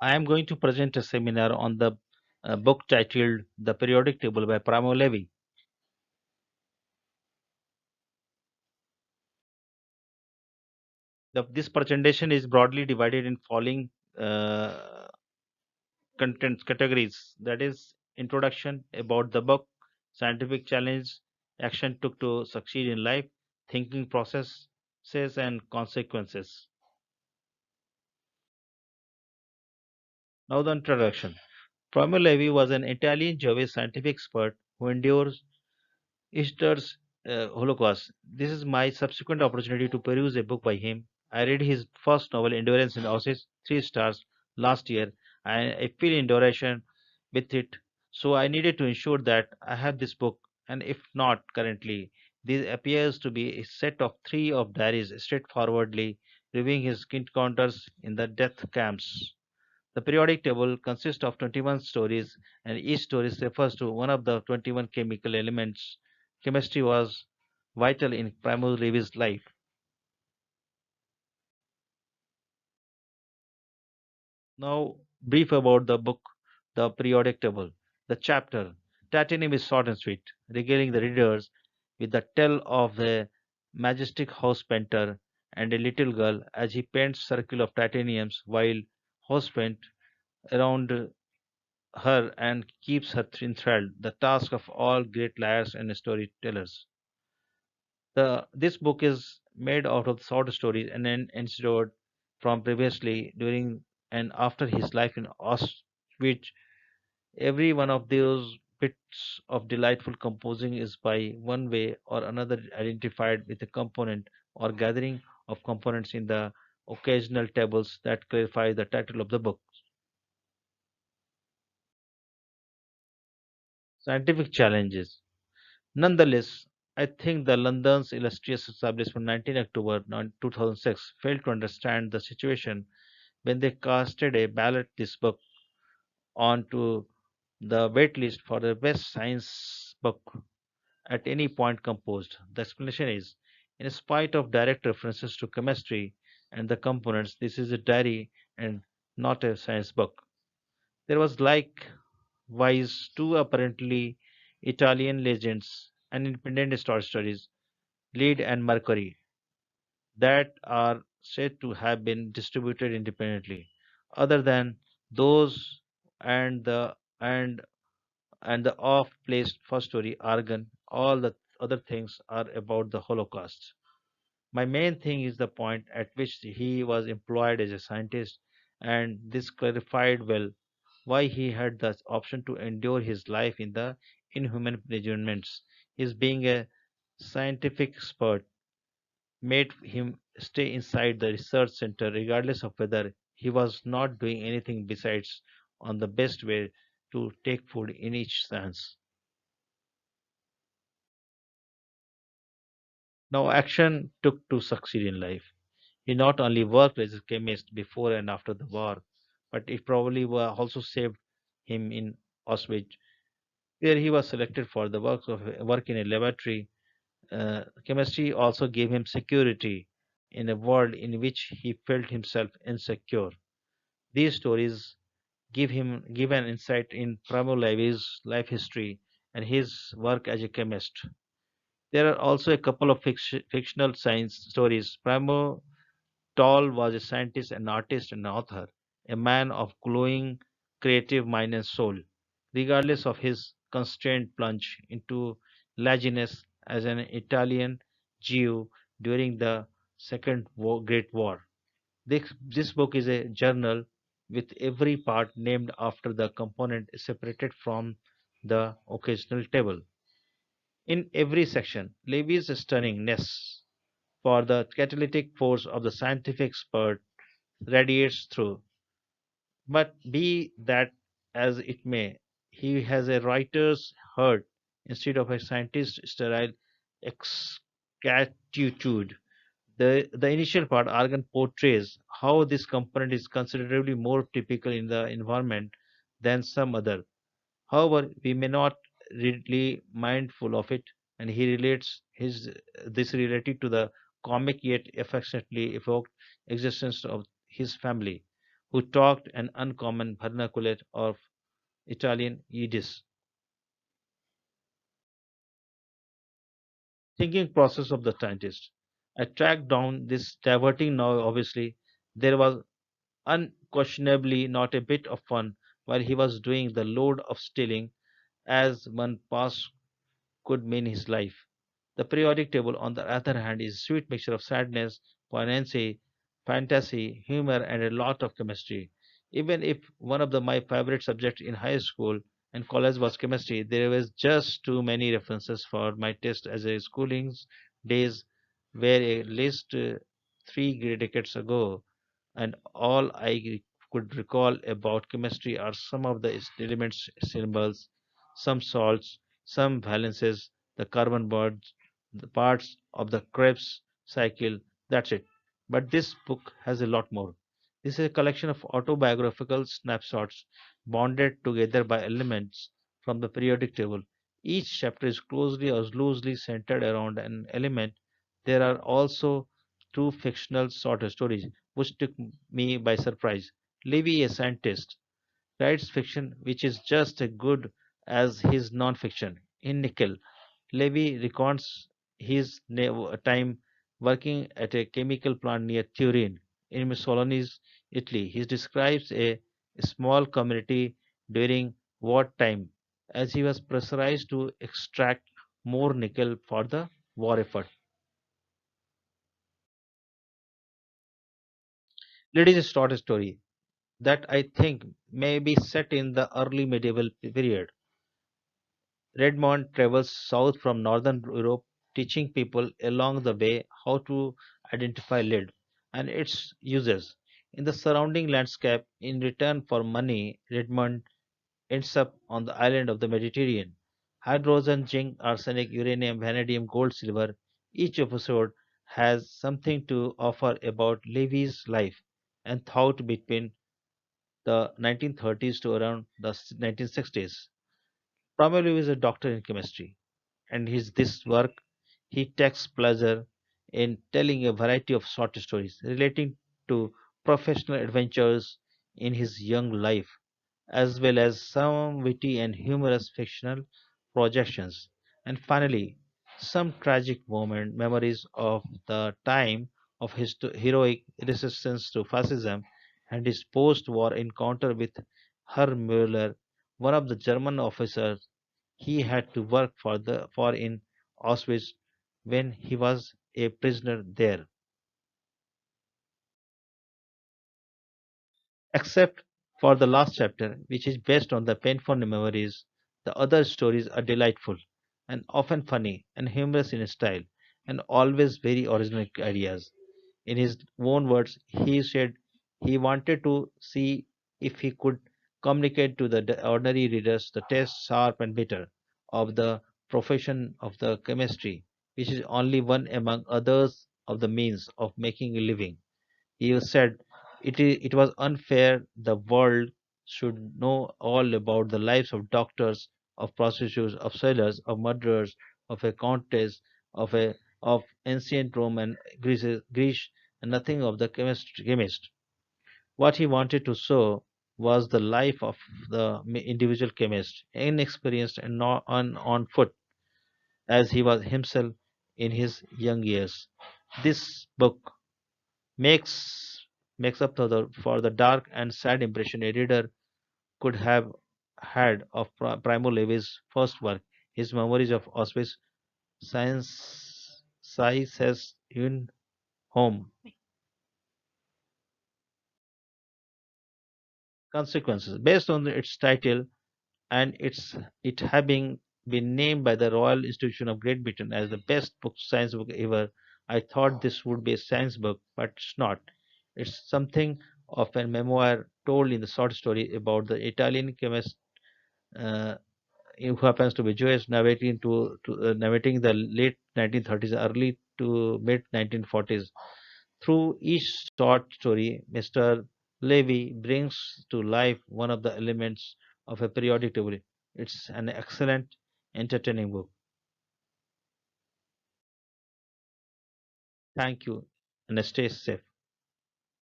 I am going to present a seminar on the book titled The Periodic Table by Primo Levi. This presentation is broadly divided in following uh, content categories, that is, introduction about the book, scientific challenge, action took to succeed in life, thinking processes, and consequences. Now, the introduction. Primo Levi was an Italian Jewish scientific expert who endures Easter's Holocaust. This is my subsequent opportunity to peruse a book by him. I read his first novel, Endurance in Auschwitz, 3 stars, last year, and I feel enduration with it. So I needed to ensure that I have this book, and if not currently, this appears to be a set of three of diaries straightforwardly reviewing his encounters in the death camps. The periodic table consists of 21 stories, and each story refers to one of the 21 chemical elements. Chemistry was vital in Primo Levi's life. Now, brief about the book, The Periodic Table. The chapter, Titanium is short and sweet, regaling the readers with the tale of a majestic house painter and a little girl as he paints circle of titaniums while house paint around her and keeps her enthralled, the task of all great liars and storytellers. This book is made out of short stories and then inspired from previously, during, and after his life in Auschwitz. Every one of those bits of delightful composing is by one way or another identified with a component or gathering of components in the occasional tables that clarify the title of the book. Scientific challenges. Nonetheless, I think the London's illustrious establishment 19 October 2006 failed to understand the situation when they casted a ballot this book onto the waitlist for the best science book at any point composed. The explanation is, in spite of direct references to chemistry and the components, this is a diary and not a science book. There was likewise two apparently Italian legends and independent stories, Lead and Mercury, that are said to have been distributed independently. Other than those and the and and the off-placed first story, Argon, all the other things are about the Holocaust. My main thing is the point at which he was employed as a scientist, and this clarified well why he had the option to endure his life in the inhuman predicaments. His being a scientific expert made him stay inside the research center regardless of whether he was not doing anything besides on the best way to take food in each sense. Now, action took to succeed in life. He not only worked as a chemist before and after the war, but it probably also saved him in Auschwitz, where he was selected for the work in a laboratory. Chemistry also gave him security in a world in which he felt himself insecure. These stories give an insight in Primo Levi's life history and his work as a chemist. There are also a couple of fictional science stories. Primo Toll was a scientist, an artist, and author, a man of glowing creative mind and soul. Regardless of his constrained plunge into laziness as an Italian Jew during the Great War. This book is a journal with every part named after the component separated from the occasional table. In every section, Levy's stunningness for the catalytic force of the scientific expert radiates through. But be that as it may, he has a writer's heart instead of a scientist's sterile excatitude. The initial part, Argon, portrays how this component is considerably more typical in the environment than some other. However, we may not really mindful of it, and he relates his this related to the comic yet affectionately evoked existence of his family. who talked an uncommon vernacular of Italian Yiddish. Thinking process of the scientist. I tracked down this diverting novel. Obviously, there was unquestionably not a bit of fun while he was doing the load of stealing as one pass could mean his life. The periodic table, on the other hand, is a sweet mixture of sadness, poignancy, fantasy, humor, and a lot of chemistry. Even if one of my favorite subjects in high school and college was chemistry, there was just too many references for my taste as a schooling days were at least three decades ago, and all could recall about chemistry are some of the elements symbols, some salts, some valences, the carbon bonds, the parts of the Krebs cycle. That's it. But this book has a lot more. This is a collection of autobiographical snapshots bonded together by elements from the periodic table. Each chapter is closely or loosely centered around an element. There are also two fictional short stories which took me by surprise. Levy, a scientist, writes fiction which is just as good as his non-fiction. In Nickel, Levy recounts his time working at a chemical plant near Turin in Mussolini's Italy. He describes a small community during wartime as he was pressurized to extract more nickel for the war effort. It is a short story that I think may be set in the early medieval period. Redmond travels south from northern Europe, teaching people along the way how to identify lead and its uses. In the surrounding landscape, in return for money, Redmond ends up on the island of the Mediterranean. Hydrogen, zinc, arsenic, uranium, vanadium, gold, silver. Each episode has something to offer about Levy's life and thought between the 1930s to around the 1960s. Primarily, he is a doctor in chemistry, and his this work he takes pleasure in telling a variety of short stories relating to professional adventures in his young life, as well as some witty and humorous fictional projections, and finally some tragic memories of the time of his heroic resistance to fascism and his post-war encounter with Herr Müller, one of the German officers he had to work for in Auschwitz when he was a prisoner there. Except for the last chapter, which is based on the painful memories, the other stories are delightful and often funny and humorous in style and always very original ideas. In his own words, he said he wanted to see if he could communicate to the ordinary readers the taste, sharp and bitter, of the profession of the chemistry, which is only one among others of the means of making a living. He said it was unfair the world should know all about the lives of doctors, of prostitutes, of sailors, of murderers, of a countess, of ancient Rome and Greece, and nothing of the chemist. What he wanted to show was the life of the individual chemist, inexperienced and not on foot, as he was himself in his young years. This book makes makes up for the dark and sad impression a reader could have had of Primo Levi's first work, his memories of Auschwitz. Science says in home consequences based on its title and it having been named by the Royal Institution of Great Britain as the best science book ever. I thought this would be a science book, but it's not. It's something of a memoir told in the short story about the Italian chemist uh, who happens to be Jewish, navigating the late 1930s, early to mid 1940s. Through each short story, Mr. Levy brings to life one of the elements of a periodic table. It's an excellent, entertaining book. Thank you, and stay safe.